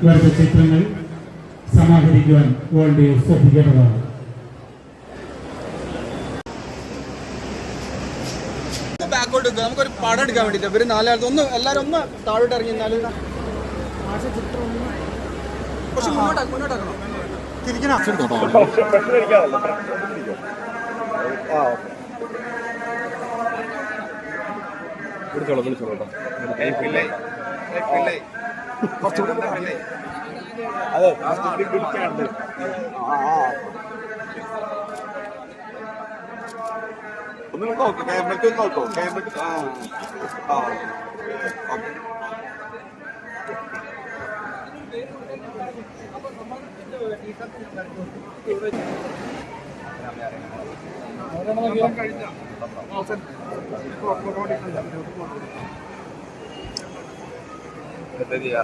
ഇവരുടെ ചിത്രങ്ങൾ സമാഹരിക്കുവാൻ വോളണ്ടിയേഴ്സ് ശ്രദ്ധിക്കേണ്ടതാണ്. ബാക്കോട്ട് നമുക്കൊരു പടം എടുക്കാൻ വേണ്ടിയിട്ട് ഇവർ നാലാളത്ത് ഒന്ന് എല്ലാവരും ഒന്ന് താഴോട്ട് ഇറങ്ങി പക്ഷെ മുന്നോട്ടാക്കണം തിരിക്കണം. ഒന്ന് നോക്കോ ക്യാമറയ്ക്ക് നോക്കോ ക്യാമറയ്ക്ക് കഴിഞ്ഞ